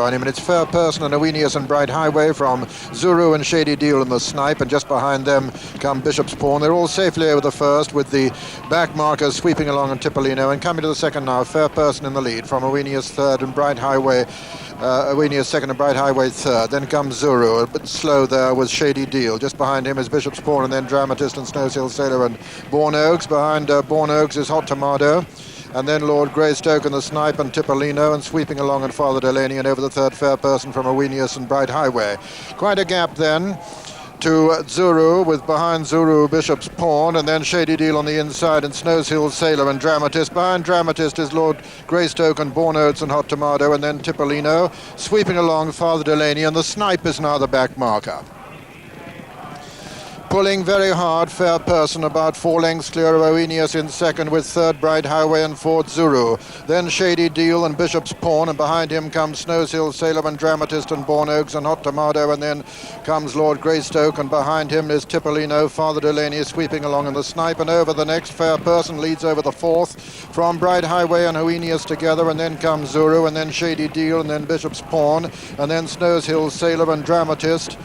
on him, and it's Fair Person and Oenius and Bright Highway from Zuru and Shady Deal and the Snipe, and just behind them come Bishop's Pawn. They're all safely over the first, with the back markers sweeping along on Tipolino, and coming to the second now, Fair Person in the lead from Oenius third and Bright Highway. Oenius second and Bright Highway third. Then comes Zuru, a bit slow there with Shady Deal. Just behind him is Bishop's Pawn, and then Dramatist and Snowshill Sailor and Bourne Oaks. Behind Bourne Oaks is Hot Tomato. And then Lord Greystoke and the Snipe and Tipolino, and sweeping along and Father Delaney, and over the third Fair Person from Oenius and Bright Highway. Quite a gap then to Zuru, with behind Zuru Bishop's Pawn, and then Shady Deal on the inside, and Snowshill Sailor and Dramatist. Behind Dramatist is Lord Greystoke and Bourne Oats and Hot Tomato, and then Tipolino. Sweeping along Father Delaney, and the Snipe is now the back marker. Pulling very hard, Fair Person about 4 lengths clear of Oenius in second, with third Bright Highway and fourth Zuru. Then Shady Deal and Bishop's Pawn, and behind him comes Snowshill Sailor and Dramatist and Bourne Oaks and Hot Tomato, and then comes Lord Greystoke, and behind him is Tipolino. Father Delaney sweeping along in the Snipe, and over the next Fair Person leads over the fourth from Bright Highway and Oenius together, and then comes Zuru, and then Shady Deal, and then Bishop's Pawn, and then Snowshill Sailor and Dramatist.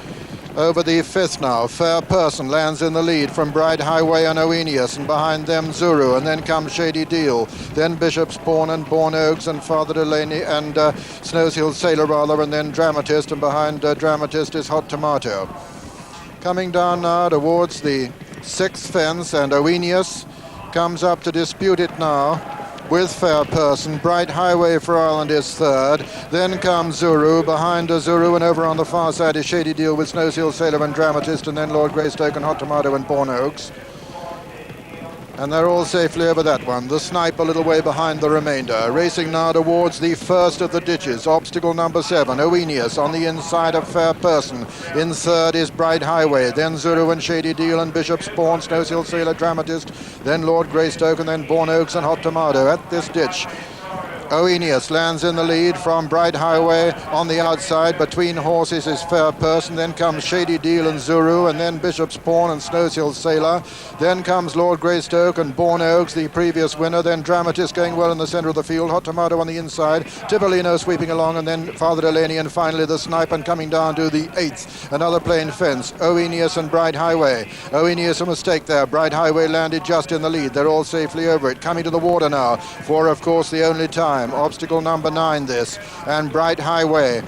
Over the fifth now, Fair Person lands in the lead from Bright Highway and Oenius, and behind them Zuru, and then comes Shady Deal, then Bishop's Pawn and Bourne Oaks and Father Delaney and Snowshill Sailor rather, and then Dramatist, and behind Dramatist is Hot Tomato. Coming down now towards the sixth fence, and Oenius comes up to dispute it now with Fair Person. Bright Highway for Ireland is third. Then comes Zuru. Behind Zuru and over on the far side is Shady Deal with Snowshill Sailor and Dramatist, and then Lord Greystoke and Hot Tomato and Bourne Oaks. And they're all safely over that one. The Snipe a little way behind the remainder. Racing now towards the first of the ditches. Obstacle number 7, Oenius on the inside of Fair Person. In third is Bright Highway. Then Zuru and Shady Deal and Bishop's Pawn, Snowshill Sailor, Dramatist. Then Lord Greystoke, and then Bourne Oaks and Hot Tomato at this ditch. Oenius lands in the lead from Bright Highway. On the outside between horses is Fair Person. Then comes Shady Deal and Zuru, and then Bishop's Pawn and Snowshill Sailor. Then comes Lord Greystoke and Bourne Oaks, the previous winner. Then Dramatist going well in the centre of the field. Hot Tomato on the inside. Tipolino sweeping along, and then Father Delaney, and finally the Snipe, and coming down to the eighth. Another plain fence. Oenius and Bright Highway. Oenius a mistake there. Bright Highway landed just in the lead. They're all safely over it. Coming to the water now for, of course, the only time. Obstacle number 9 this, and Bright Highway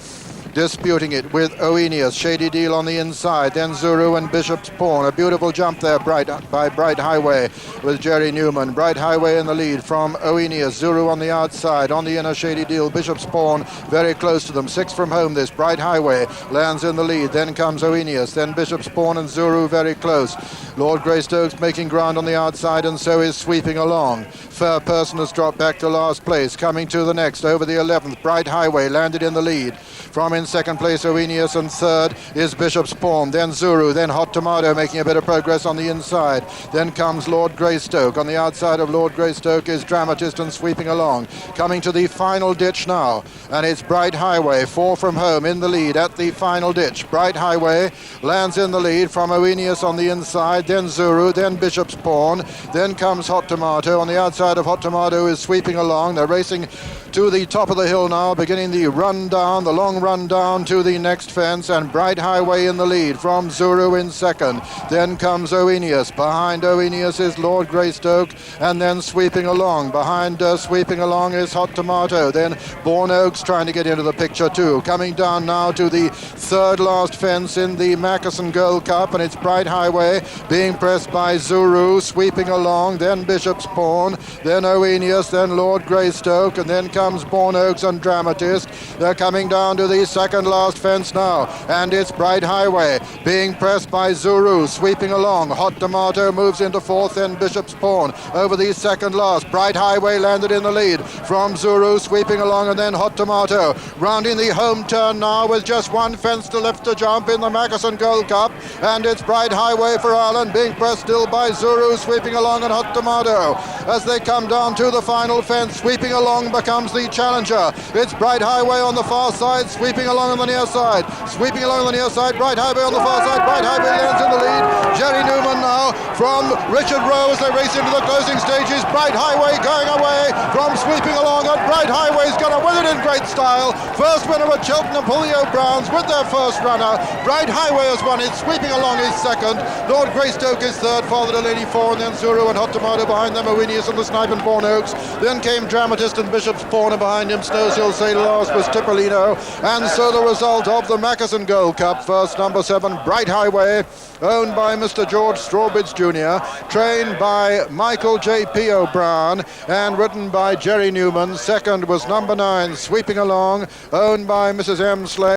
disputing it with Oenius. Shady Deal on the inside, then Zuru and Bishop's Pawn. A beautiful jump there by Bright Highway with Jerry Newman. Bright Highway in the lead from Oenius. Zuru on the outside, on the inner Shady Deal. Bishop's Pawn very close to them. 6 from home this. Bright Highway lands in the lead. Then comes Oenius, then Bishop's Pawn and Zuru very close. Lord Greystoke's making ground on the outside, and so is sweeping along. Fair Person has dropped back to last place. Coming to the next, over the 11th, Bright Highway landed in the lead. From in second place Oenius, and third is Bishop's Pawn, then Zuru, then Hot Tomato making a bit of progress on the inside. Then comes Lord Greystoke. On the outside of Lord Greystoke is Dramatist and sweeping along. Coming to the final ditch now, and it's Bright Highway, 4 from home in the lead at the final ditch. Bright Highway lands in the lead from Oenius on the inside, then Zuru, then Bishop's Pawn, then comes Hot Tomato. On the outside of Hot Tomato is sweeping along. They're racing to the top of the hill now, beginning the run down, the long run down to the next fence, and Bright Highway in the lead from Zuru in second. Then comes Oenius. Behind Oenius is Lord Greystoke, and then sweeping along. Behind sweeping along is Hot Tomato. Then Bourne Oaks trying to get into the picture too. Coming down now to the third last fence in the Mackeson Gold Cup, and it's Bright Highway being pressed by Zuru, sweeping along. Then Bishop's Pawn, then Oenius, then Lord Greystoke, and then comes Bourne Oaks and Dramatist. They're coming down to the second last fence now, and it's Bright Highway being pressed by Zuru, sweeping along. Hot Tomato moves into fourth, then Bishop's Pawn over the second last. Bright Highway landed in the lead from Zuru, sweeping along, and then Hot Tomato rounding the home turn now with just 1 fence to left to jump in the Mackeson Gold Cup, and it's Bright Highway for Ireland being pressed still by Zuru, sweeping along, and Hot Tomato as they come down to the final fence. Sweeping along becomes the challenger. It's Bright Highway on the far side, sweeping sweeping along on the near side. Sweeping along on the near side. Bright Highway on the far side. Bright Highway lands in the lead. Jerry Newman now from Richard Rowe as they race into the closing stages. Bright Highway going away from sweeping along, and Bright Highway's going to win it in great style. First winner at Cheltenham, Julio Browns with their first runner. Bright Highway has won it. Sweeping along is second. Lord Greystoke is third, followed at 84, and then Zuru and Hot Tomato behind them. Owenius and the Snipe and Born Oaks. Then came Dramatist and Bishop's Pawn, and behind him Snows Hill Sailor last was Tippolino. And so the result of the Mackeson Gold Cup, first number 7, Bright Highway, owned by Mr. George Strawbridge Jr., trained by Michael J.P. O'Brien, and ridden by Jerry Newman. Second was number 9, Sweeping Along, owned by Mrs. M. Slade.